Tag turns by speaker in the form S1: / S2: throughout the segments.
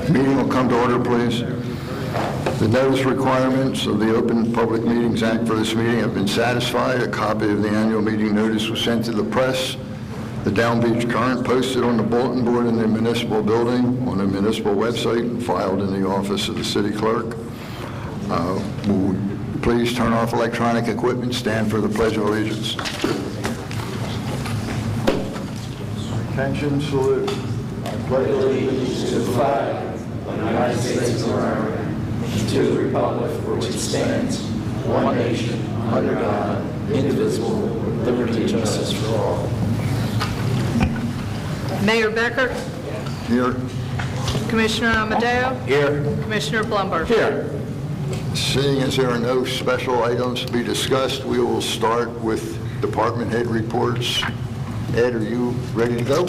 S1: Meeting will come to order, please. The notice requirements of the Open Public Meetings Act for this meeting have been satisfied. A copy of the annual meeting notice was sent to the press. The Down Beach Current posted on the bulletin board in the municipal building, on the municipal website, and filed in the office of the city clerk. Will please turn off electronic equipment, stand for the Pledge of Allegiance. Attention, salute.
S2: I pledge allegiance to the flag of the United States of America and to the republic for which it stands, one nation, under God, indivisible, with liberty and justice for all.
S3: Mayor Becker,
S1: Here.
S3: Commissioner Amadeo,
S2: Here.
S3: Commissioner Blumberg.
S2: Here.
S1: Seeing as there are no special items to be discussed, we will start with department head reports. Ed, are you ready to go?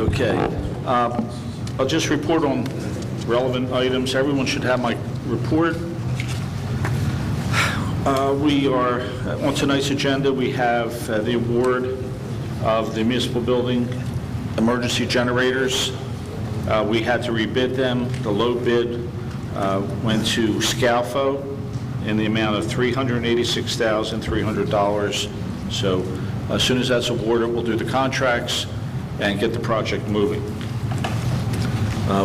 S4: Okay. I'll just report on relevant items. Everyone should have my report. We are, on tonight's agenda, we have the award of the municipal building emergency generators. We had to rebid them. The low bid went to Scalfo in the amount of $386,300. So as soon as that's awarded, we'll do the contracts and get the project moving.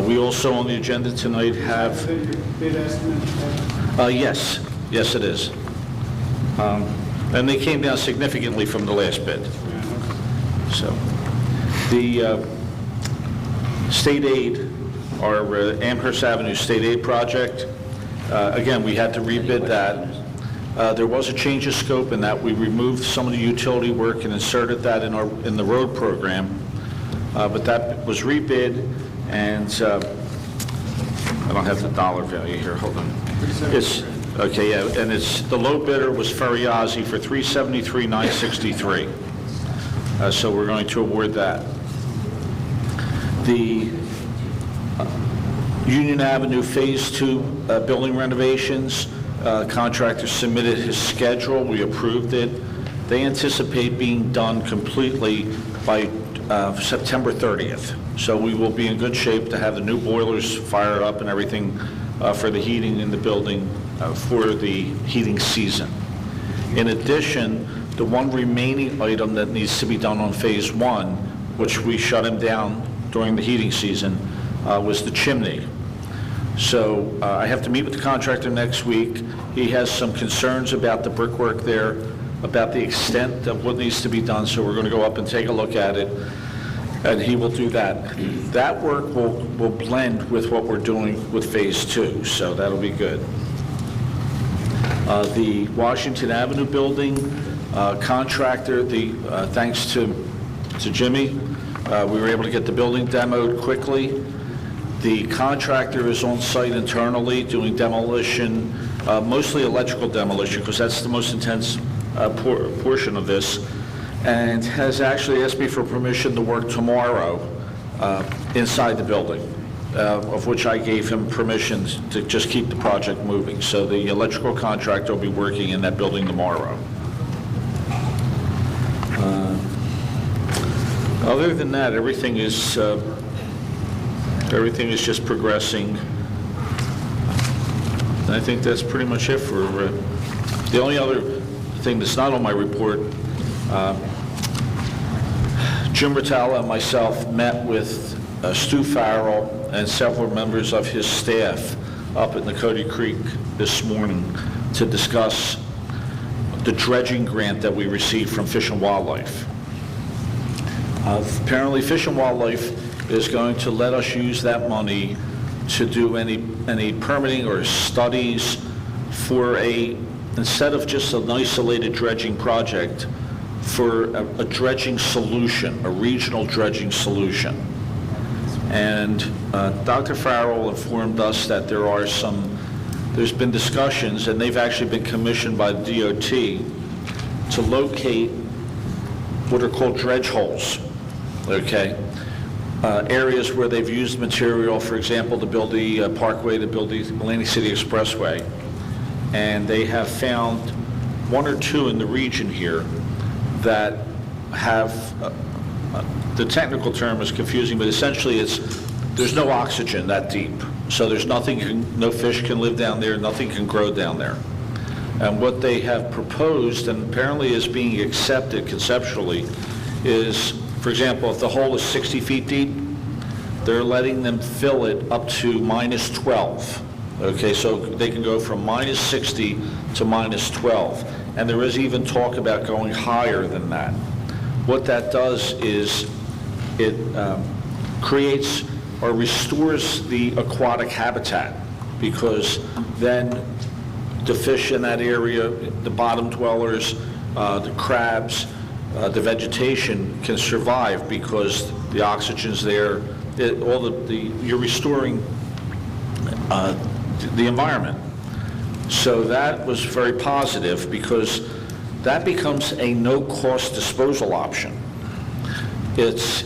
S4: We also on the agenda tonight have... Yes, it is. And they came down significantly from the last bid. So the state aid, our Amherst Avenue State Aid project, again, we had to rebid that. There was a change of scope in that we removed some of the utility work and inserted that in the road program, but that was rebid, and I don't have the dollar value here. Hold on. It's okay, yeah, and it's the low bidder was Ferriazzi for $373,963. So we're going to award that. The Union Avenue Phase 2 building renovations, contractor submitted his schedule. We approved it. They anticipate being done completely by September 30th. So we will be in good shape to have the new boilers fired up and everything for the heating in the building for the heating season. In addition, the one remaining item that needs to be done on Phase 1, which we shut him down during the heating season, was the chimney. So I have to meet with the contractor next week. He has some concerns about the brickwork there, about the extent of what needs to be done, so we're going to go up and take a look at it, and he will do that. That work will blend with what we're doing with Phase 2, so that'll be good. The Washington Avenue building, contractor, thanks to Jimmy, we were able to get the building demoed quickly. The contractor is on site internally doing demolition, mostly electrical demolition, because that's the most intense portion of this, and has actually asked me for permission to work tomorrow inside the building, of which I gave him permission to just keep the project moving. So the electrical contractor will be working in that building tomorrow. Other than that, everything is just progressing. And I think that's pretty much it for the only other thing that's not on my report. Jim Rotella and myself met with Stu Farrell and several members of his staff up in the Cody Creek this morning to discuss the dredging grant that we received from Fish and Wildlife. Apparently Fish and Wildlife is going to let us use that money to do any permitting or studies for instead of just an isolated dredging project, for a dredging solution, a regional dredging solution. And Dr. Farrell informed us that there's been discussions, and they've actually been commissioned by the DOT to locate what are called dredge holes, okay? Areas where they've used material, for example, to build the parkway, to build the Atlantic City Expressway. And they have found one or two in the region here that have, the technical term is confusing, but essentially there's no oxygen that deep. So there's nothing, no fish can live down there, nothing can grow down there. And what they have proposed, and apparently is being accepted conceptually, is, for example, if the hole is 60 feet deep, they're letting them fill it up to minus 12. Okay, so they can go from minus 60 to minus 12. And there is even talk about going higher than that. What that does is it creates or restores the aquatic habitat, because then the fish in that area, the bottom dwellers, the crabs, the vegetation can survive because the oxygen's there. You're restoring the environment. So that was very positive, because that becomes a no-cost disposal option. It's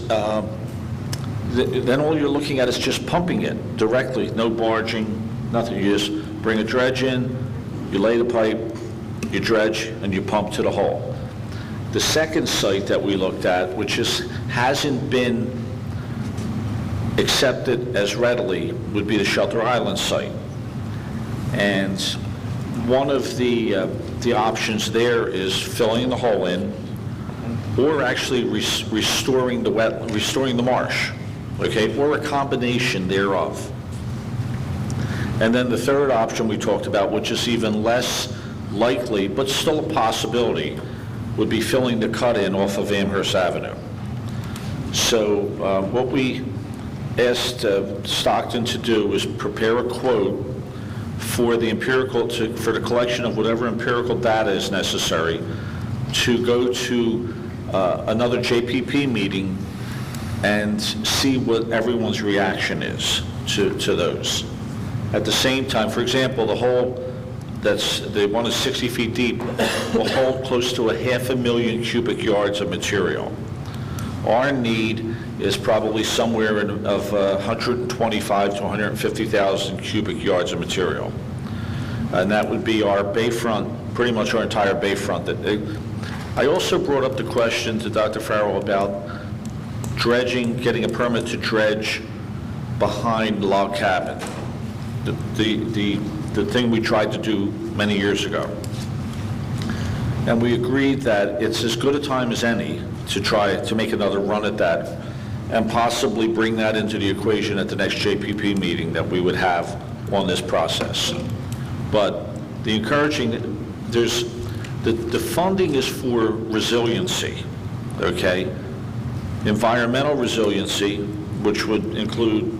S4: then all you're looking at is just pumping it directly, no barging, nothing. You just bring a dredge in, you lay the pipe, you dredge, and you pump to the hole. The second site that we looked at, which hasn't been accepted as readily, would be the Shelter Island site. And one of the options there is filling the hole in, or actually restoring the marsh, okay, or a combination thereof. And then the third option we talked about, which is even less likely, but still a possibility, would be filling the cut-in off of Amherst Avenue. So what we asked Stockton to do was prepare a quote for the for the collection of whatever empirical data is necessary to go to another JPP meeting and see what everyone's reaction is to those. At the same time, for example, the hole the one is 60 feet deep, will hold close to 500,000 cubic yards of material. Our need is probably somewhere of 125 to 150,000 cubic yards of material. And that would be our bayfront, pretty much our entire bayfront. I also brought up the question to Dr. Farrell about dredging, getting a permit to dredge behind the log cabin, the thing we tried to do many years ago. And we agreed that it's as good a time as any to try to make another run at that and possibly bring that into the equation at the next JPP meeting that we would have on this process. But the encouraging, the funding is for resiliency, okay? Environmental resiliency, which would include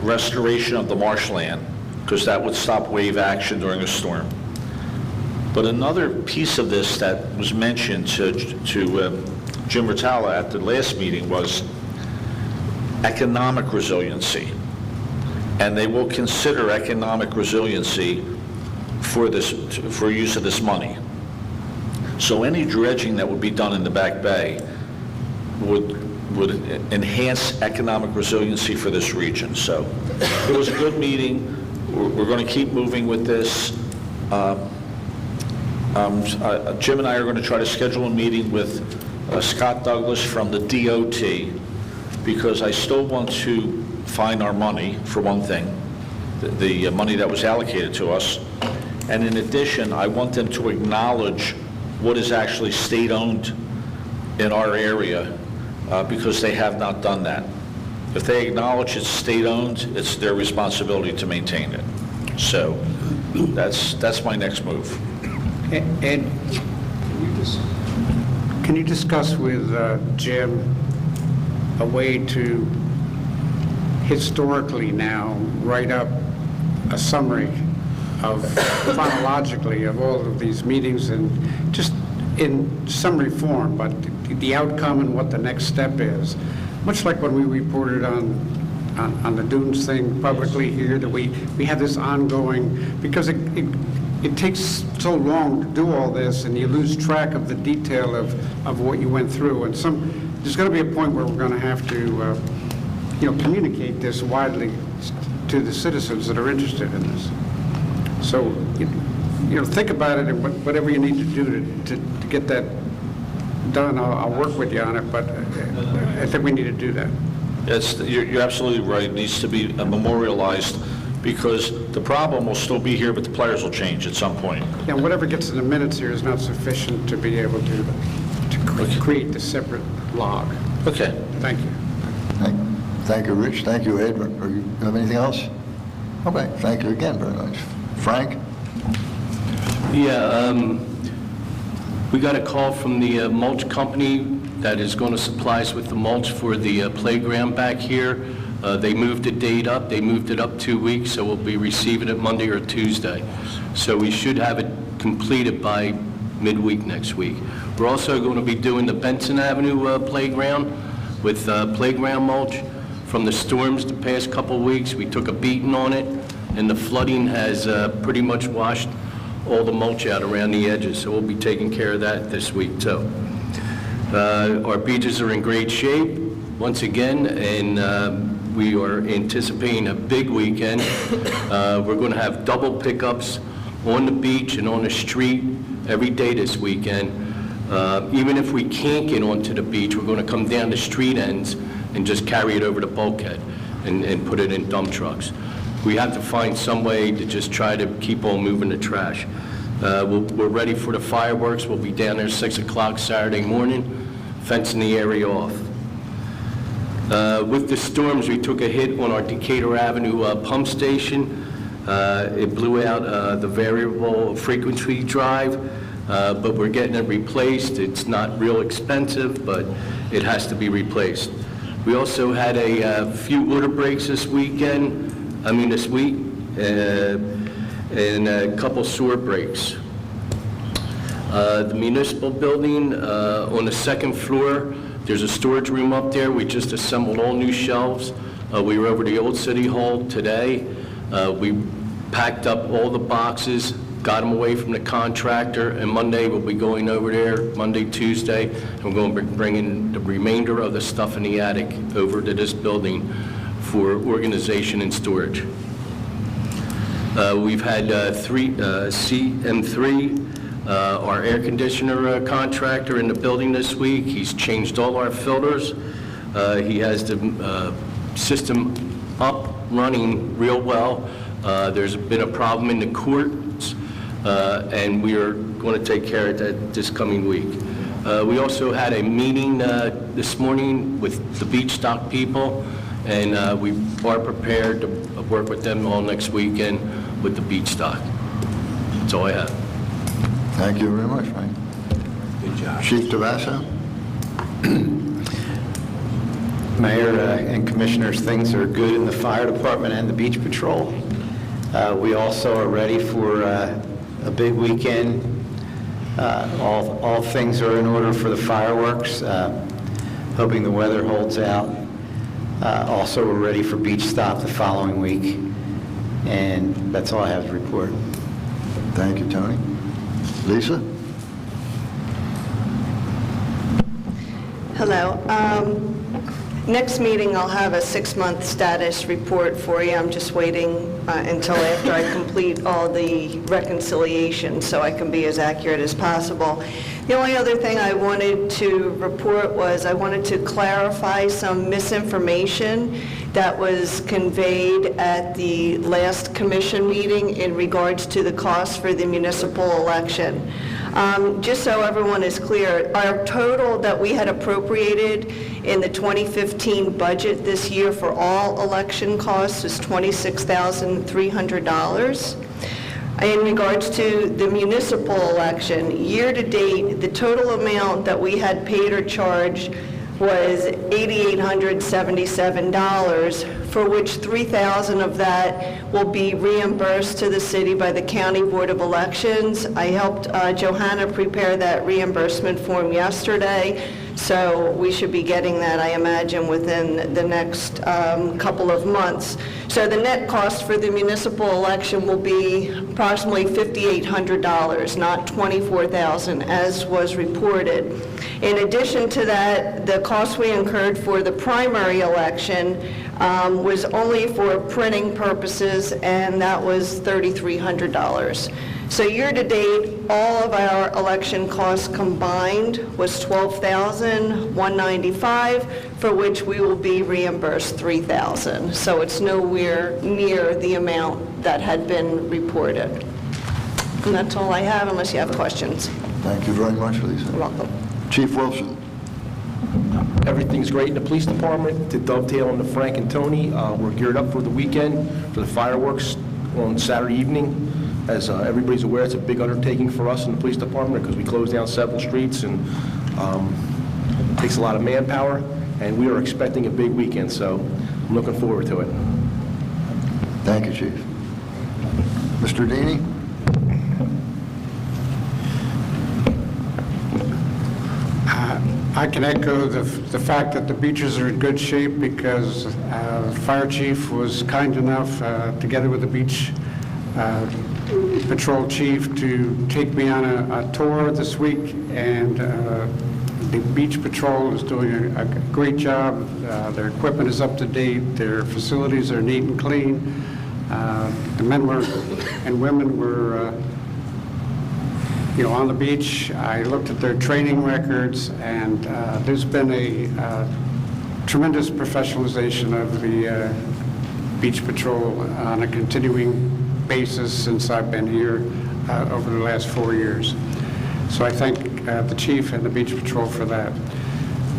S4: restoration of the marshland, because that would stop wave action during a storm. But another piece of this that was mentioned to Jim Rotala at the last meeting was economic resiliency. And they will consider economic resiliency for use of this money. So any dredging that would be done in the back bay would enhance economic resiliency for this region. So it was a good meeting. We're going to keep moving with this. Jim and I are going to try to schedule a meeting with Scott Douglas from the DOT, because I still want to find our money, for one thing, the money that was allocated to us. And in addition, I want them to acknowledge what is actually state-owned in our area, because they have not done that. If they acknowledge it's state-owned, it's their responsibility to maintain it. So that's my next move.
S5: Ed, can you discuss with Jim a way to historically now write up a summary of chronologically of all of these meetings, and just in summary form, but the outcome and what the next step is, much like when we reported on the Dunes thing publicly here, that we have this ongoing, because it takes so long to do all this, and you lose track of the detail of what you went through. And there's going to be a point where we're going to have to, communicate this widely to the citizens that are interested in this. So, think about it, and whatever you need to do to get that done, I'll work with you on it, but I think we need to do that.
S4: You're absolutely right. It needs to be memorialized because the problem will still be here, but the players will change at some point.
S5: Yeah, whatever gets in the minutes here is not sufficient to be able to create the separate log.
S4: Okay.
S5: Thank you.
S1: Thank you, Rich. Thank you, Ed. Do you have anything else? Okay, thank you again very much. Frank?
S6: Yeah, we got a call from the mulch company that is going to supply us with the mulch for the playground back here. They moved the date up. They moved it up 2 weeks, so we'll be receiving it Monday or Tuesday. So we should have it completed by midweek next week. We're also going to be doing the Benson Avenue playground with playground mulch. From the storms the past couple of weeks, we took a beating on it, and the flooding has pretty much washed all the mulch out around the edges, so we'll be taking care of that this week too. Our beaches are in great shape once again, and we are anticipating a big weekend. We're going to have double pickups on the beach and on the street every day this weekend. Even if we can't get onto the beach, we're going to come down the street ends and just carry it over the bulkhead and put it in dump trucks. We have to find some way to just try to keep on moving the trash. We're ready for the fireworks. We'll be down there 6 o'clock Saturday morning, fencing the area off. With the storms, we took a hit on our Decatur Avenue pump station. It blew out the variable frequency drive, but we're getting it replaced. It's not real expensive, but it has to be replaced. We also had a few order breaks this week, and a couple sewer breaks. The municipal building on the second floor, there's a storage room up there. We just assembled all new shelves. We were over to the old city hall today. We packed up all the boxes, got them away from the contractor, and Monday we'll be going over there, Monday, Tuesday, and we're going to be bringing the remainder of the stuff in the attic over to this building for organization and storage. We've had CM3, our air conditioner contractor, in the building this week. He's changed all our filters. He has the system up, running real well. There's been a problem in the courts, and we are going to take care of that this coming week. We also had a meeting this morning with the beach stock people, and we are prepared to work with them all next weekend with the beach stock. That's all I have.
S1: Thank you very much, Frank.
S6: Good job.
S1: Chief Devasso?
S7: Mayor and Commissioners, things are good in the fire department and the beach patrol. We also are ready for a big weekend. All things are in order for the fireworks, hoping the weather holds out. Also, we're ready for beach stop the following week. And that's all I have to report.
S1: Thank you, Tony. Lisa?
S8: Hello. Next meeting, I'll have a 6-month status report for you. I'm just waiting until after I complete all the reconciliation so I can be as accurate as possible. The only other thing I wanted to report was I wanted to clarify some misinformation that was conveyed at the last commission meeting in regards to the cost for the municipal election. Just so everyone is clear, our total that we had appropriated in the 2015 budget this year for all election costs is $26,300. In regards to the municipal election, year-to-date, the total amount that we had paid or charged was $8,877, for which $3,000 of that will be reimbursed to the city by the County Board of Elections. I helped Johanna prepare that reimbursement form yesterday, so we should be getting that, I imagine, within the next couple of months. So the net cost for the municipal election will be approximately $5,800, not $24,000, as was reported. In addition to that, the cost we incurred for the primary election was only for printing purposes, and that was $3,300. So year-to-date, all of our election costs combined was $12,195, for which we will be reimbursed $3,000. So it's nowhere near the amount that had been reported. And that's all I have, unless you have questions.
S1: Thank you very much, Lisa.
S8: You're welcome.
S1: Chief Wilson.
S9: Everything's great in the police department. To dovetail on the Frank and Tony, we're geared up for the weekend, for the fireworks on Saturday evening. As everybody's aware, it's a big undertaking for us in the police department because we close down several streets and it takes a lot of manpower, and we are expecting a big weekend, so I'm looking forward to it.
S1: Thank you, Chief. Mr. Deeney?
S5: I can echo the fact that the beaches are in good shape because the fire chief was kind enough, together with the beach patrol chief, to take me on a tour this week, and the beach patrol is doing a great job. Their equipment is up to date, their facilities are neat and clean. The men and women were on the beach. I looked at their training records, and there's been a tremendous professionalization of the beach patrol on a continuing basis since I've been here over the last 4 years. So I thank the chief and the beach patrol for that.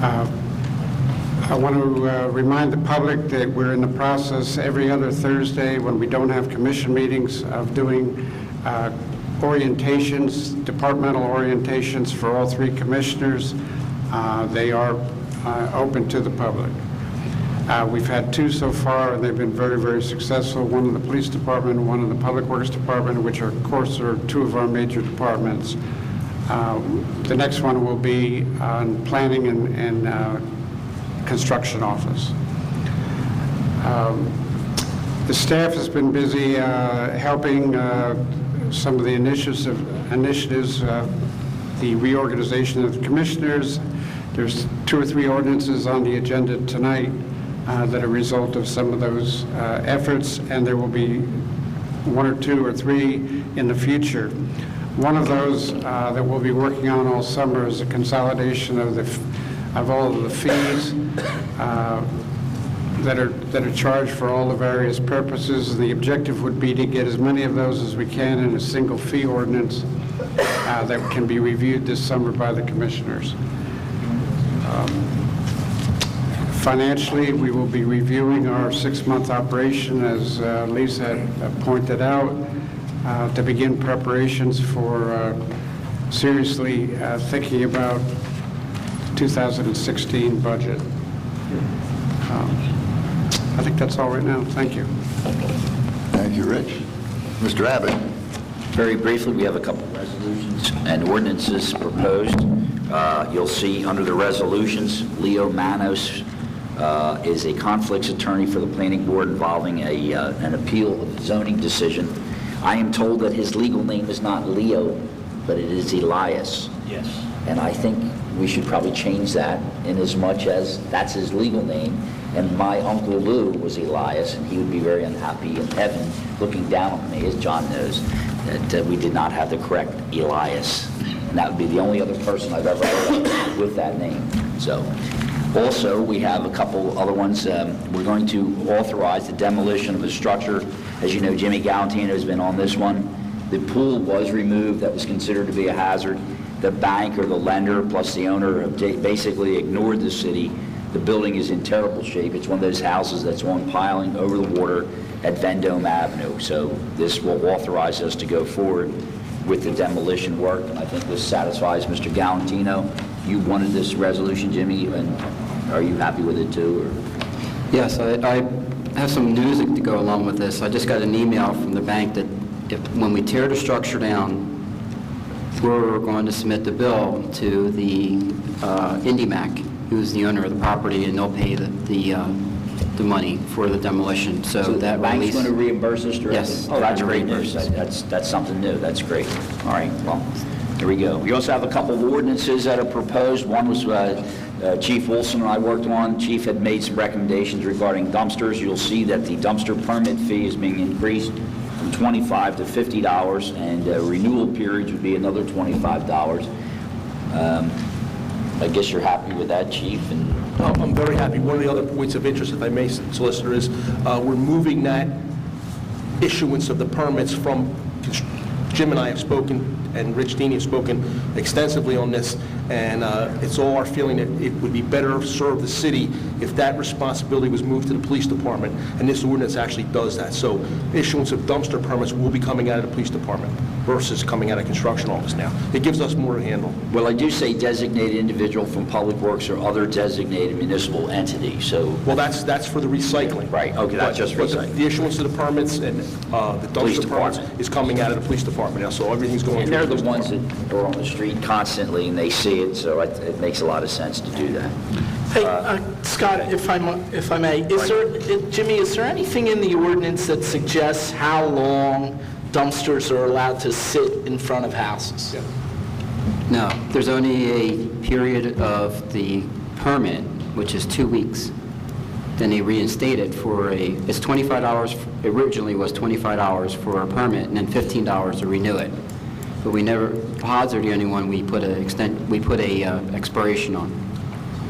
S5: I want to remind the public that we're in the process every other Thursday when we don't have commission meetings of doing orientations, departmental orientations for all 3 commissioners. They are open to the public. We've had 2 so far, and they've been very, very successful. One in the police department and one in the public works department, which are, of course, are 2 of our major departments. The next one will be on planning and construction office. The staff has been busy helping some of the initiatives, the reorganization of the commissioners. There's 2 or 3 ordinances on the agenda tonight that are a result of some of those efforts, and there will be 1 or 2 or 3 in the future. One of those that we'll be working on all summer is a consolidation of all of the fees that are charged for all the various purposes. The objective would be to get as many of those as we can in a single fee ordinance that can be reviewed this summer by the commissioners. Financially, we will be reviewing our 6-month operation, as Lisa had pointed out, to begin preparations for seriously thinking about the 2016 budget. I think that's all right now. Thank you.
S1: Thank you, Rich. Mr. Abbott?
S10: Very briefly, we have a couple of resolutions and ordinances proposed. You'll see under the resolutions, Leo Manos is a conflicts attorney for the planning board involving an appeal of a zoning decision. I am told that his legal name is not Leo, but it is Elias.
S4: Yes.
S10: And I think we should probably change that in as much as that's his legal name. And my Uncle Lou was Elias, and he would be very unhappy in heaven looking down on me, as John knows, that we did not have the correct Elias. And that would be the only other person I've ever heard of with that name. So, also, we have a couple other ones. We're going to authorize the demolition of a structure. As you know, Jimmy Galantino has been on this one. The pool was removed that was considered to be a hazard. The bank or the lender plus the owner have basically ignored the city. The building is in terrible shape. It's one of those houses that's on piling over the water at Vendome Avenue. So this will authorize us to go forward with the demolition work. And I think this satisfies Mr. Galantino. You wanted this resolution, Jimmy, and are you happy with it too? Or?
S11: Yes, I have some news to go along with this. I just got an email from the bank that when we tear the structure down, we're going to submit the bill to the IndyMac, who's the owner of the property, and they'll pay the money for the demolition. So that
S10: the bank's
S11: release,
S10: going to reimburse us directly?
S11: Yes.
S10: Oh, that's
S11: they're
S10: great
S11: gonna
S10: news.
S11: reimburse.
S10: That's something new. That's great. All right, well, here we go. We also have a couple of ordinances that are proposed. One was Chief Wilson and I worked on. Chief had made some recommendations regarding dumpsters. You'll see that the dumpster permit fee is being increased from $25 to $50, and renewal periods would be another $25. I guess you're happy with that, Chief? And
S9: I'm very happy. One of the other points of interest, if I may, Solicitor, is we're moving that issuance of the permits from, Jim and I have spoken, and Rich Deeney have spoken extensively on this, and it's all our feeling that it would be better serve the city if that responsibility was moved to the police department, and this ordinance actually does that. So issuance of dumpster permits will be coming out of the police department versus coming out of construction office now. It gives us more to handle.
S10: well, I do say designated individual from Public Works or other designated municipal entity, so...
S9: Well, that's for the recycling.
S10: Right, okay, that's just
S9: But
S10: recycling.
S9: the issuance of the permits and the
S10: Police
S9: dumpster permits
S10: department.
S9: is coming out of the police department now, so everything's going
S10: And
S9: through
S10: they're
S9: the
S10: the
S9: police
S10: ones
S9: department.
S10: that are on the street constantly, and they see it, so it makes a lot of sense to do that.
S2: Hey, Scott, if I may, Jimmy, is there anything in the ordinance that suggests how long dumpsters are allowed to sit in front of houses?
S11: No, there's only a period of the permit, which is 2 weeks. Then they reinstate it it's $25, originally was $25 for a permit, and then $15 to renew it. But we never, pods are the only one we put a expiration on.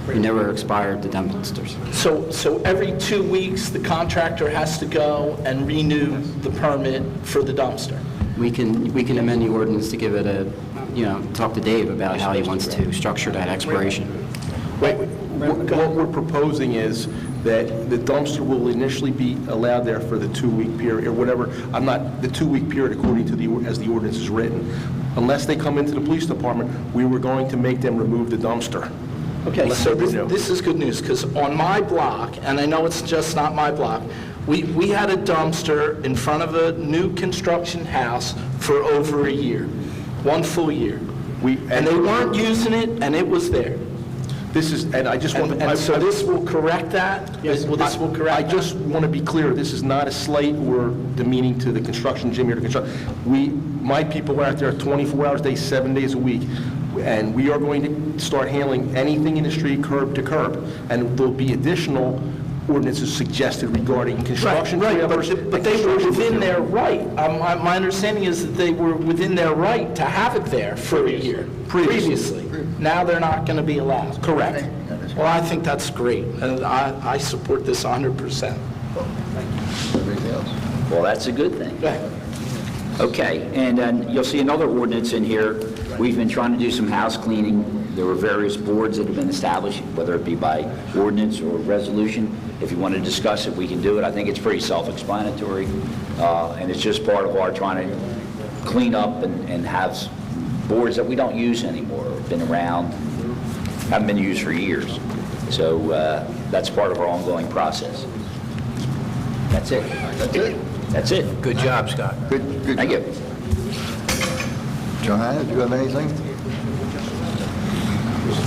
S11: We never expired the dumpsters.
S2: So every 2 weeks, the contractor has to go and renew the permit for the dumpster?
S11: We can amend the ordinance to give it talk to Dave about how he wants to structure that expiration.
S9: What we're proposing is that the dumpster will initially be allowed there for the 2-week period, or whatever, the 2-week period according to as the ordinance is written. Unless they come into the police department, we were going to make them remove the dumpster.
S2: Okay,
S9: Unless
S2: so
S9: they renew.
S2: this is good news, because on my block, and I know it's just not my block, we had a dumpster in front of a new construction house for over a year, 1 full year. And they weren't using it, and it was there.
S9: This is, and I just want to...
S2: And so this will correct that? Yes. This will correct
S9: I
S2: that?
S9: just want to be clear, this is not a slight or demeaning to the construction, Jimmy, or the construction. My people are out there 24 hours a day, 7 days a week, and we are going to start handling anything in the street curb to curb, and there'll be additional ordinances suggested regarding construction trailers.
S2: But they were within their right. My understanding is that they were within their right to have it there for a year, previously. Now they're not going to be allowed. Correct. Well, I think that's great, and I support this 100%.
S1: Anything else?
S10: Well, that's a good thing. Okay, and then you'll see another ordinance in here. We've been trying to do some house cleaning. There were various boards that have been established, whether it be by ordinance or resolution. If you want to discuss it, we can do it. I think it's pretty self-explanatory, and it's just part of our trying to clean up and have boards that we don't use anymore, been around, haven't been used for years. So that's part of our ongoing process. That's it.
S1: That's it?
S10: That's it.
S9: Good job, Scott.
S1: Good.
S10: Thank you.
S1: Johanna, do you have anything?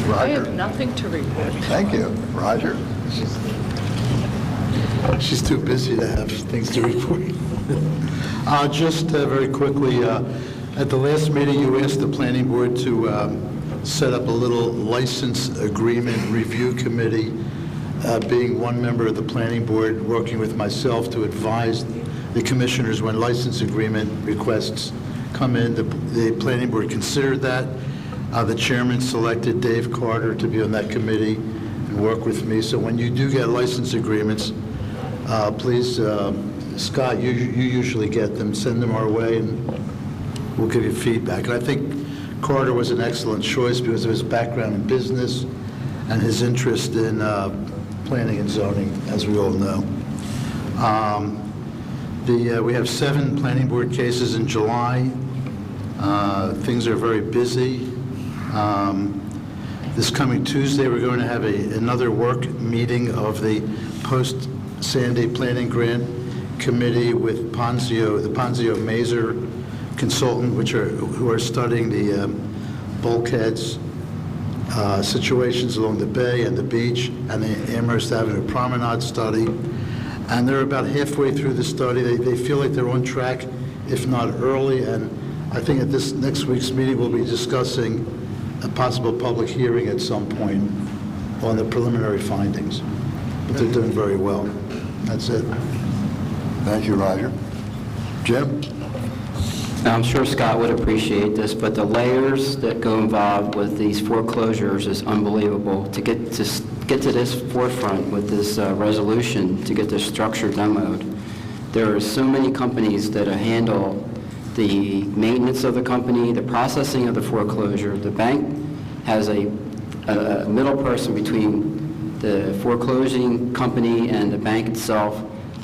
S3: I
S1: Roger?
S3: have nothing to report.
S1: Thank you. Roger?
S12: She's too busy to have things to report. Just very quickly, at the last meeting, you asked the planning board to set up a little license agreement review committee, being one member of the planning board, working with myself to advise the commissioners when license agreement requests come in. The planning board considered that. The chairman selected Dave Carter to be on that committee and work with me. So when you do get license agreements, please, Scott, you usually get them, send them our way, and we'll give you feedback. And I think Carter was an excellent choice because of his background in business and his interest in planning and zoning, as we all know. We have 7 planning board cases in July. Things are very busy. This coming Tuesday, we're going to have another work meeting of the post-Sandy Planning Grant Committee with the Ponzio Mazer consultant, who are studying the bulkheads, situations along the bay and the beach, and the Amherst Avenue Promenade study. And they're about halfway through the study. They feel like they're on track, if not early, and I think at this next week's meeting, we'll be discussing a possible public hearing at some point on the preliminary findings. But they're doing very well. That's it.
S1: Thank you, Roger. Jim?
S11: Now, I'm sure Scott would appreciate this, but the layers that go involved with these foreclosures is unbelievable. To get to this forefront with this resolution, to get this structure demoed, there are so many companies that handle the maintenance of the company, the processing of the foreclosure. The bank has a middle person between the foreclosing company and the bank itself,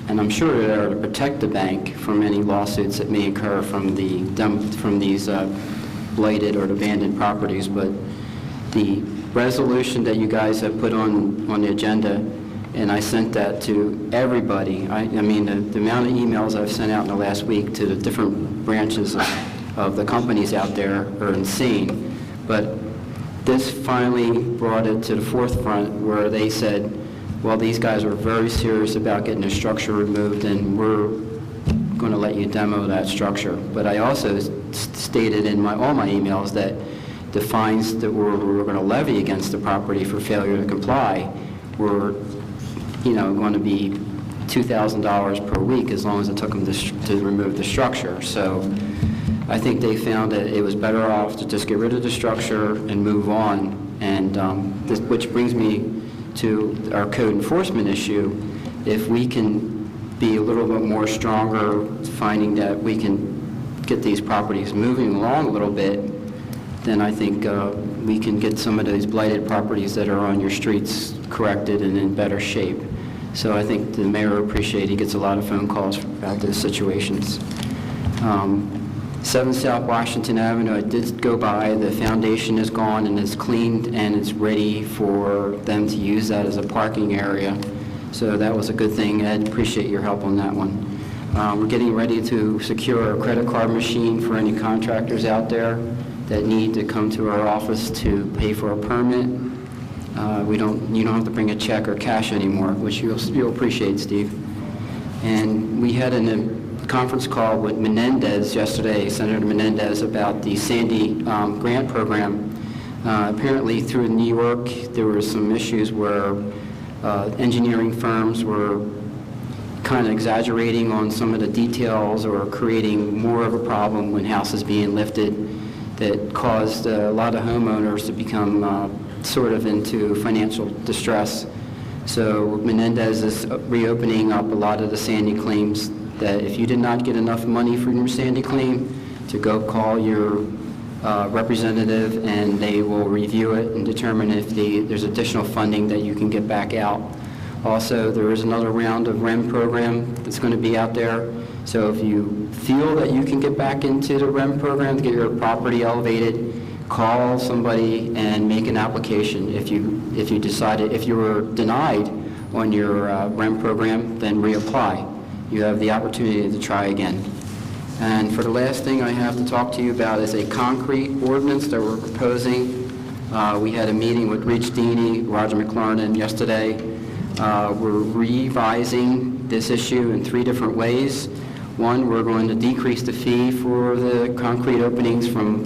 S11: and I'm sure they're there to protect the bank from any lawsuits that may occur from these blighted or abandoned properties. But the resolution that you guys have put on the agenda, and I sent that to everybody. I mean, the amount of emails I've sent out in the last week to the different branches of the companies out there are insane. But this finally brought it to the forefront where they said, well, these guys are very serious about getting the structure removed, and we're going to let you demo that structure. But I also stated in all my emails that the fines that we're going to levy against the property for failure to comply were, going to be $2,000 per week as long as it took them to remove the structure. So I think they found that it was better off to just get rid of the structure and move on. And which brings me to our code enforcement issue. If we can be a little bit more stronger, finding that we can get these properties moving along a little bit, then I think we can get some of those blighted properties that are on your streets corrected and in better shape. So I think the mayor will appreciate, he gets a lot of phone calls about those situations. 7 South Washington Avenue, I did go by, the foundation is gone and it's cleaned and it's ready for them to use that as a parking area. So that was a good thing. Ed, appreciate your help on that one. We're getting ready to secure a credit card machine for any contractors out there that need to come to our office to pay for a permit. You don't have to bring a check or cash anymore, which you'll appreciate, Steve. And we had a conference call with Menendez yesterday, Senator Menendez, about the Sandy grant program. Apparently through New York, there were some issues where engineering firms were kind of exaggerating on some of the details or creating more of a problem when houses being lifted that caused a lot of homeowners to become sort of into financial distress. So Menendez is reopening up a lot of the Sandy claims, that if you did not get enough money from your Sandy claim, to go call your representative and they will review it and determine if there's additional funding that you can get back out. Also, there is another round of REM program that's going to be out there. So if you feel that you can get back into the REM program to get your property elevated, call somebody and make an application. If you were denied on your REM program, then reapply. You have the opportunity to try again. And for the last thing I have to talk to you about is a concrete ordinance that we're proposing. We had a meeting with Rich Deeney, Roger McLaren yesterday. We're revising this issue in 3 different ways. One, we're going to decrease the fee for the concrete openings from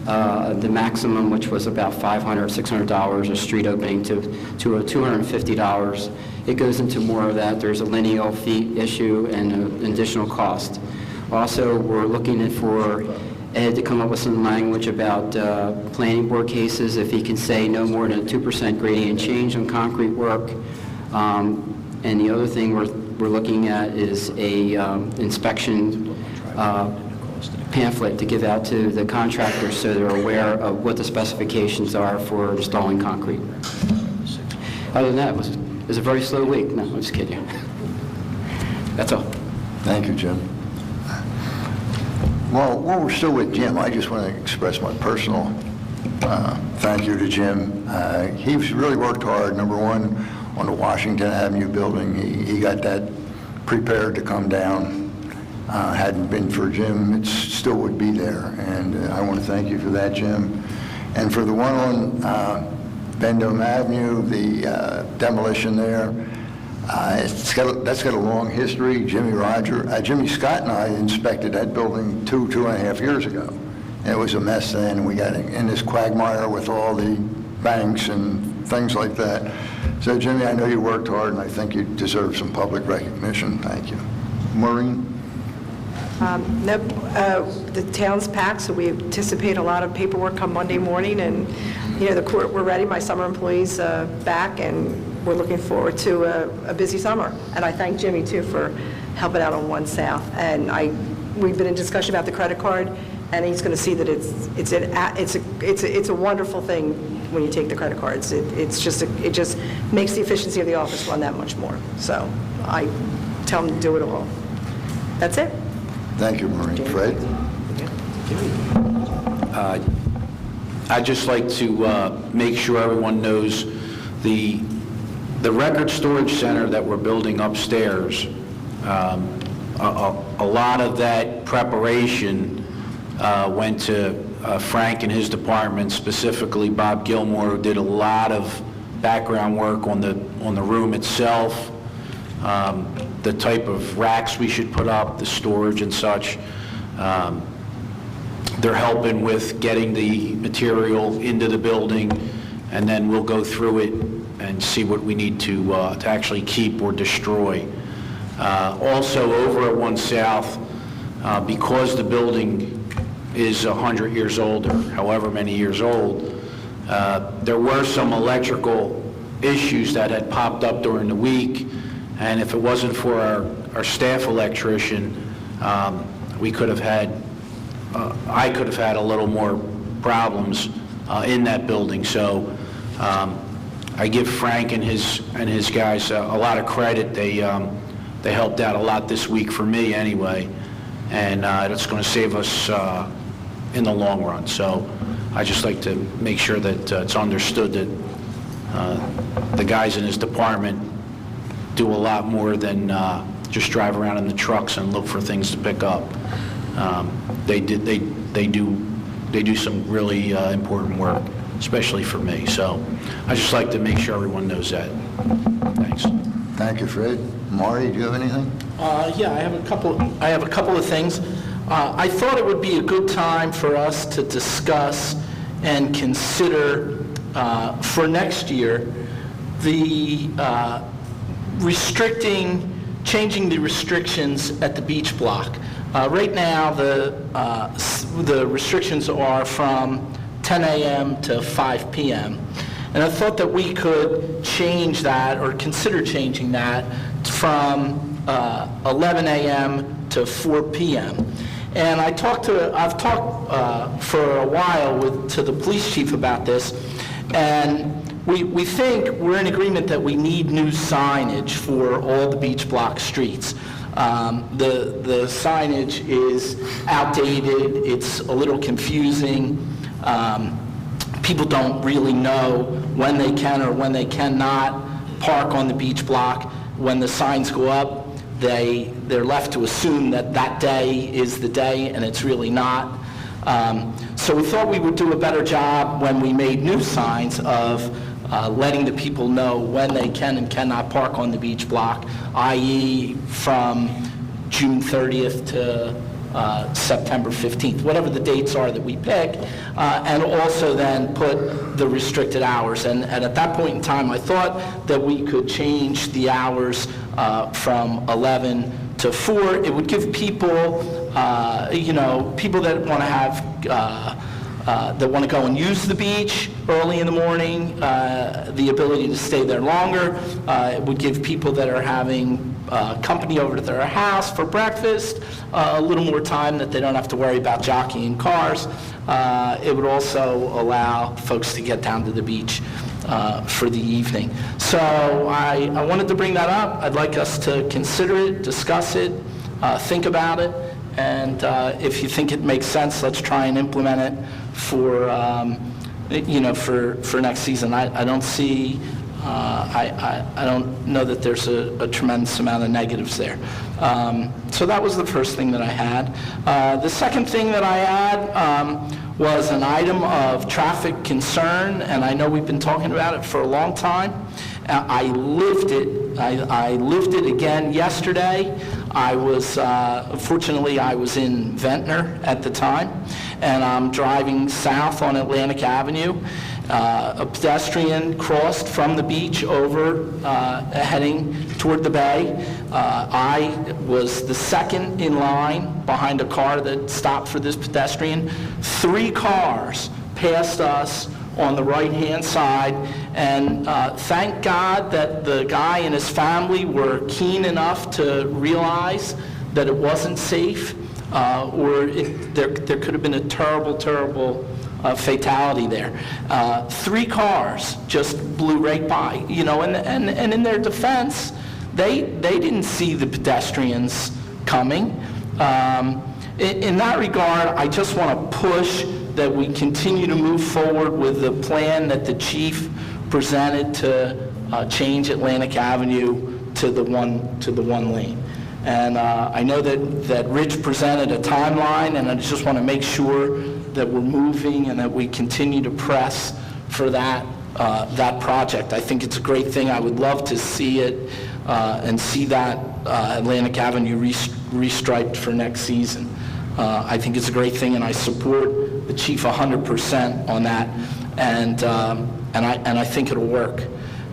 S11: the maximum, which was about $500, $600 a street opening, to $250. It goes into more of that. There's a lineal fee issue and an additional cost. Also, we're looking for Ed to come up with some language about planning board cases, if he can say no more than a 2% gradient change on concrete work. And the other thing we're looking at is a inspection pamphlet to give out to the contractors so they're aware of what the specifications are for installing concrete. Other than that, it was a very slow week. No, I'm just kidding you. That's all.
S1: Thank you, Jim. Well, while we're still with Jim, I just want to express my personal thank you to Jim. He's really worked hard, number one, on the Washington Avenue building. He got that prepared to come down. Hadn't been for Jim, it still would be there. And I want to thank you for that, Jim. And for the one on Vendome Avenue, the demolition there, that's got a long history. Jimmy Scott and I inspected that building two and a half years ago. And it was a mess then, and we got in this quagmire with all the banks and things like that. So, Jimmy, I know you worked hard, and I think you deserve some public recognition. Thank you. Maureen?
S13: Nope. The town's packed, so we anticipate a lot of paperwork come Monday morning, and, the court, we're ready, my summer employees back, and we're looking forward to a busy summer. And I thank Jimmy, too, for helping out on 1 South. And we've been in discussion about the credit card, and he's going to see that it's a wonderful thing when you take the credit cards. It just makes the efficiency of the office run that much more. So I tell him to do it all. That's it.
S1: Thank you, Maureen. Fred?
S4: I'd just like to make sure everyone knows the record storage center that we're building upstairs, a lot of that preparation went to Frank and his department, specifically Bob Gilmore, who did a lot of background work on the room itself, the type of racks we should put up, the storage and such. They're helping with getting the material into the building, and then we'll go through it and see what we need to actually keep or destroy. Also, over at 1 South, because the building is 100 years old, or however many years old, there were some electrical issues that had popped up during the week, and if it wasn't for our staff electrician, we could have had, I could have had a little more problems in that building. So I give Frank and his guys a lot of credit. They helped out a lot this week for me anyway, and it's going to save us in the long run. So I just like to make sure that it's understood that the guys in his department do a lot more than just drive around in the trucks and look for things to pick up. They do some really important work, especially for me. So I just like to make sure everyone knows that. Thanks.
S1: Thank you, Fred. Marty, do you have anything?
S2: Yeah, I have a couple of things. I thought it would be a good time for us to discuss and consider for next year the changing the restrictions at the beach block. Right now, the restrictions are from 10 a.m. to 5 p.m. And I thought that we could change that, or consider changing that, from 11 a.m. to 4 p.m. And I've talked for a while to the police chief about this, and we think we're in agreement that we need new signage for all the beach block streets. The signage is outdated, it's a little confusing. People don't really know when they can or when they cannot park on the beach block. When the signs go up, they're left to assume that that day is the day, and it's really not. So we thought we would do a better job when we made new signs of letting the people know when they can and cannot park on the beach block, i.e. from June 30th to September 15th, whatever the dates are that we pick, and also then put the restricted hours. And at that point in time, I thought that we could change the hours from 11 to 4. It would give people, people that want to have that want to go and use the beach early in the morning, the ability to stay there longer. It would give people that are having company over to their house for breakfast a little more time that they don't have to worry about jockeying cars. It would also allow folks to get down to the beach for the evening. So I wanted to bring that up. I'd like us to consider it, discuss it, think about it, and if you think it makes sense, let's try and implement it for for next season. I don't see, I don't know that there's a tremendous amount of negatives there. So that was the first thing that I had. The second thing that I had was an item of traffic concern, and I know we've been talking about it for a long time. I lived it. I lived it again yesterday. Fortunately, I was in Ventnor at the time, and I'm driving south on Atlantic Avenue, A pedestrian crossed from the beach over, heading toward the bay. I was the second in line behind a car that stopped for this pedestrian. 3 cars passed us on the right-hand side, and thank God that the guy and his family were keen enough to realize that it wasn't safe, or there could have been a terrible, terrible fatality there. 3 cars just blew right by, you know, and in their defense, they didn't see the pedestrians coming. In that regard, I just want to push that we continue to move forward with the plan that the chief presented to change Atlantic Avenue to the one lane. And I know that Rich presented a timeline, and I just want to make sure that we're moving and that we continue to press for that project. I think it's a great thing. I would love to see it and see that Atlantic Avenue restriped for next season. I think it's a great thing, and I support the chief 100% on that, and I think it'll work.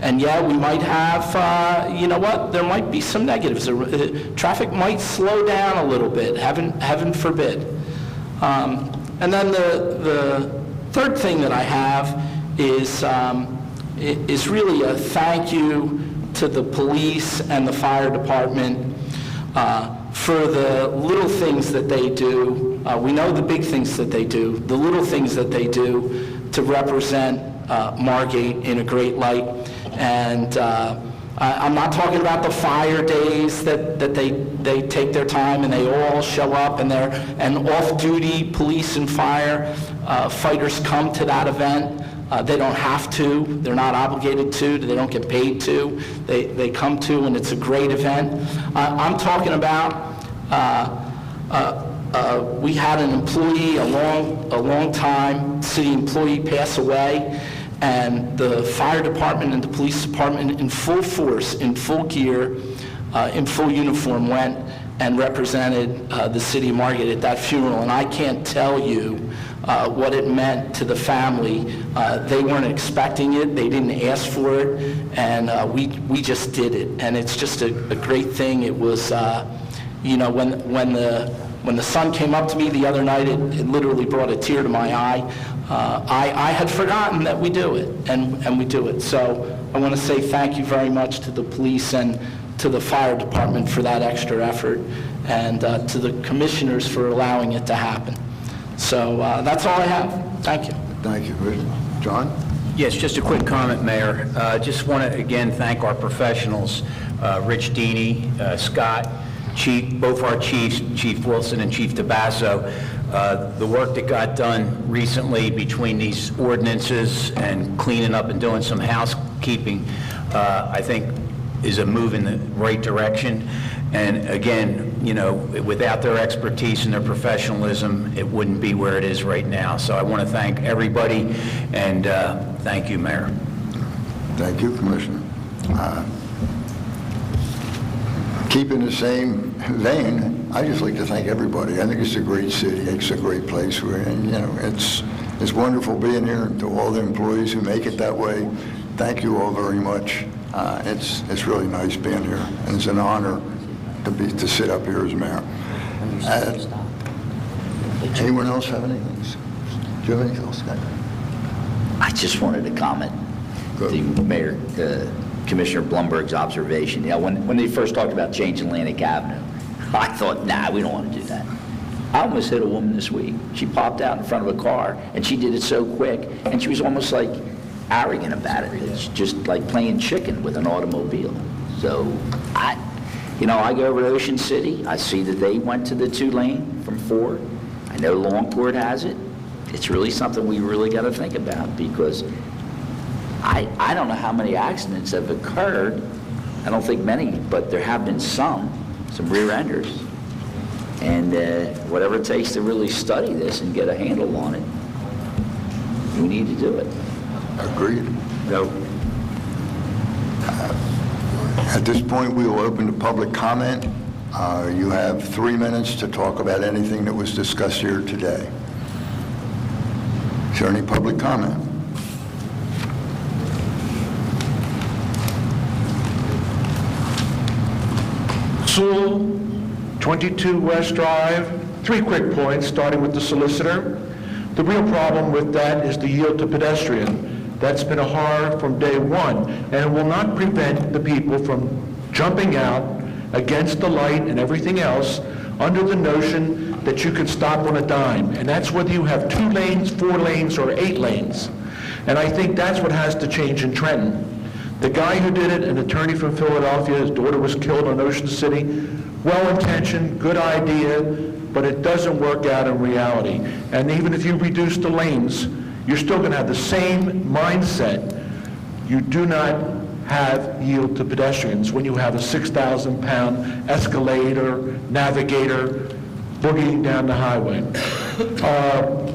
S2: And yeah, we might have, you know what, there might be some negatives. Traffic might slow down a little bit, heaven forbid. And then the third thing that I have is really a thank you to the police and the fire department for the little things that they do. We know the big things that they do, the little things that they do to represent Margate in a great light. And I'm not talking about the fire days that they take their time and they all show up, and off-duty police and fire fighters come to that event. They don't have to, they're not obligated to, they don't get paid to. They come to, and it's a great event. I'm talking about we had an employee, a long time city employee, pass away, and the fire department and the police department in full force, in full gear, in full uniform went and represented the city of Margate at that funeral. And I can't tell you what it meant to the family. They weren't expecting it, they didn't ask for it, and we just did it. And it's just a great thing. It was, you know, when the son came up to me the other night, it literally brought a tear to my eye. I had forgotten that we do it, and we do it. So I want to say thank you very much to the police and to the fire department for that extra effort, and to the commissioners for allowing it to happen. So that's all I have. Thank you.
S1: Thank you. John?
S14: Yes, just a quick comment, Mayor. Just want to again thank our professionals, Rich Deeney, Scott, Chief, both our chiefs, Chief Wilson and Chief Tabasso. The work that got done recently between these ordinances and cleaning up and doing some housekeeping, I think is a move in the right direction. And again, you know, without their expertise and their professionalism, it wouldn't be where it is right now. So I want to thank everybody, and thank you, Mayor.
S1: Thank you, Commissioner. Keeping the same vein, I just like to thank everybody. I think it's a great city. It's a great place. And, you know, it's wonderful being here. To all the employees who make it that way, thank you all very much. It's really nice being here, and it's an honor to sit up here as mayor. Anyone else have anything? Do you have anything else, Scott?
S10: I just wanted to comment. The Mayor, Commissioner Blumberg's observation. You know, when they first talked about changing Atlantic Avenue, I thought, nah, we don't want to do that. I almost hit a woman this week. She popped out in front of a car, and she did it so quick, and she was almost like arrogant about it. It's just like playing chicken with an automobile. So I go over to Ocean City. I see that they went to the 2-lane from 4. I know Longport has it. It's really something we really got to think about, because I don't know how many accidents have occurred. I don't think many, but there have been some rear-enders. And whatever it takes to really study this and get a handle on it, we need to do it.
S1: Agreed.
S10: No.
S1: At this point, we will open to public comment. You have 3 minutes to talk about anything that was discussed here today. Is there any public comment?
S9: Sewell, 22 West Drive. 3 quick points, starting with the solicitor. The real problem with that is the yield to pedestrian. That's been a horror from day one, and it will not prevent the people from jumping out against the light and everything else under the notion that you could stop on a dime. And that's whether you have 2 lanes, 4 lanes, or 8 lanes. And I think that's what has to change in Trenton. The guy who did it, an attorney from Philadelphia, his daughter was killed in Ocean City, well-intentioned, good idea, but it doesn't work out in reality. And even if you reduce the lanes, you're still going to have the same mindset. You do not have yield to pedestrians when you have a 6,000-pound escalator, navigator, boogieing down the highway.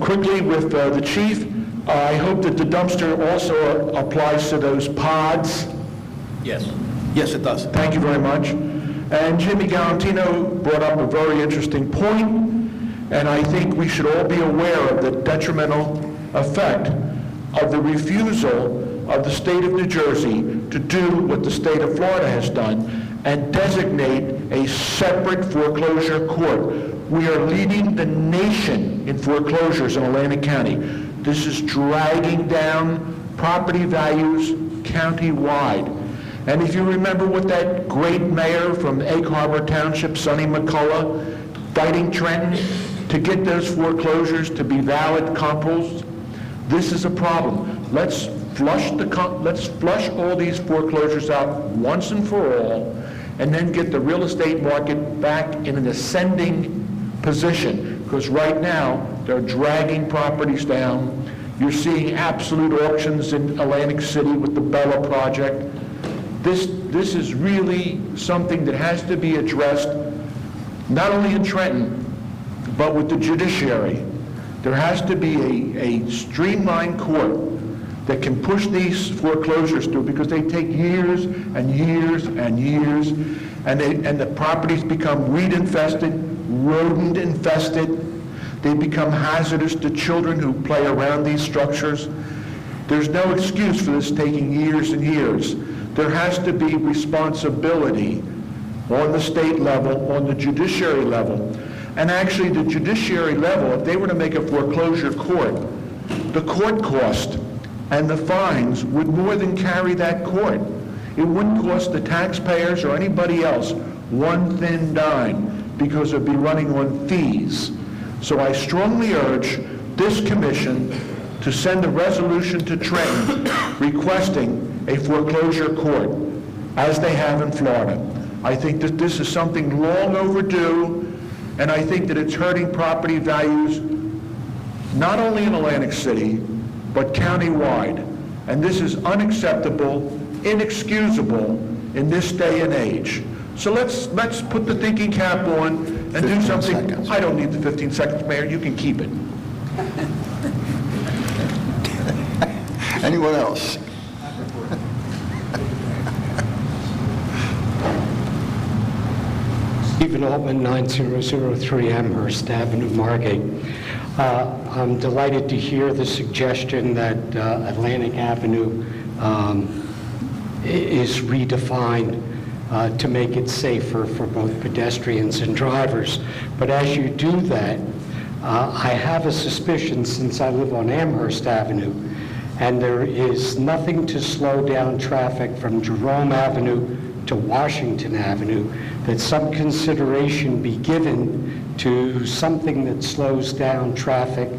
S9: Quickly with the chief, I hope that the dumpster also applies to those pods. Yes. Yes, it does. Thank you very much. And Jimmy Galantino brought up a very interesting point, and I think we should all be aware of the detrimental effect of the refusal of the state of New Jersey to do what the state of Florida has done and designate a separate foreclosure court. We are leading the nation in foreclosures in Atlantic County. This is dragging down property values county-wide. And if you remember what that great mayor from Egg Harbor Township, Sonny McCullough, fighting Trenton to get those foreclosures to be valid compost, this is a problem. Let's flush all these foreclosures out once and for all, and then get the real estate market back in an ascending position. Because right now, they're dragging properties down. You're seeing absolute auctions in Atlantic City with the Bella project. This is really something that has to be addressed, not only in Trenton, but with the judiciary. There has to be a streamlined court that can push these foreclosures through, because they take years and years and years, and the properties become weed infested, rodent infested. They become hazardous to children who play around these structures. There's no excuse for this taking years and years. There has to be responsibility on the state level, on the judiciary level. And actually, the judiciary level, if they were to make a foreclosure court, the court cost and the fines would more than carry that court. It wouldn't cost the taxpayers or anybody else one thin dime, because it'd be running on fees. So I strongly urge this commission to send a resolution to Trenton requesting a foreclosure court, as they have in Florida. I think that this is something long overdue, and I think that it's hurting property values not only in Atlantic City, but countywide. And this is unacceptable, inexcusable in this day and age. So let's put the thinking cap on and do something. Seconds. I don't need the 15 seconds, Mayor. You can keep it.
S1: Anyone else?
S15: Stephen Altman, 9003 Amherst Avenue, Margate. I'm delighted to hear the suggestion that Atlantic Avenue is redefined to make it safer for both pedestrians and drivers. But as you do that, I have a suspicion, since I live on Amherst Avenue, and there is nothing to slow down traffic from Jerome Avenue to Washington Avenue, that some consideration be given to something that slows down traffic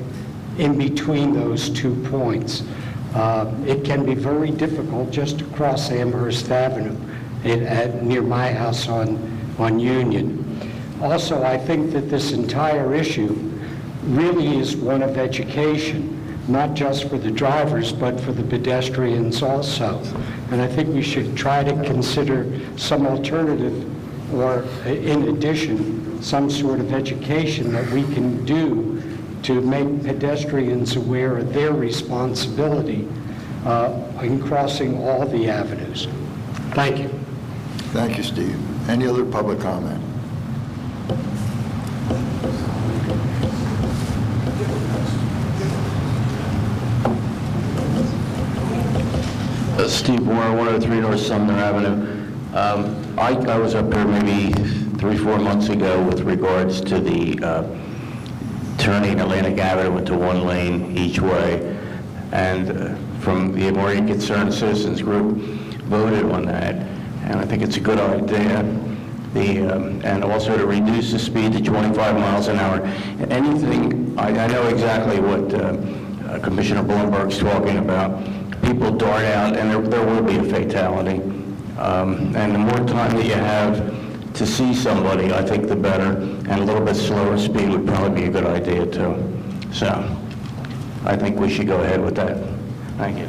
S15: in between those 2 points. It can be very difficult just to cross Amherst Avenue near my house on Union. Also, I think that this entire issue really is one of education, not just for the drivers, but for the pedestrians also. And I think we should try to consider some alternative, or in addition, some sort of education that we can do to make pedestrians aware of their responsibility in crossing all the avenues. Thank you.
S1: Thank you, Steve. Any other public comment?
S16: Steve Moore, 103 North Sumner Avenue. I was up here maybe 3-4 months ago with regards to the turning Atlantic Avenue into one lane each way. And from the Margate Concerned Citizens Group voted on that, and I think it's a good idea. And also to reduce the speed to 25 miles an hour. Anything, I know exactly what Commissioner Blumberg's talking about. People dart out, and there will be a fatality. And the more time that you have to see somebody, I think the better. And a little bit slower speed would probably be a good idea too. So I think we should go ahead with that. Thank you.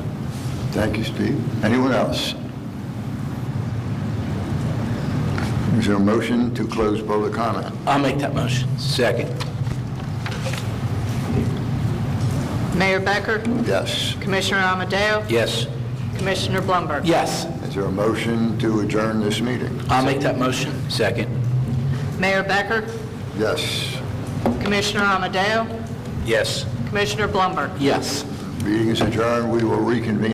S1: Thank you, Steve. Anyone else? Is there a motion to close public comment?
S2: I'll make that motion.
S14: Second.
S3: Mayor Becker?
S1: Yes.
S3: Commissioner Amadeo?
S14: Yes.
S3: Commissioner Blumberg?
S2: Yes,
S1: Is there a motion to adjourn this meeting?
S2: I'll make that motion.
S14: Second.
S3: Mayor Becker?
S1: Yes.
S3: Commissioner Amadeo?
S14: Yes.
S3: Commissioner Blumberg?
S2: Yes.
S1: Meeting is adjourned. We will reconvene.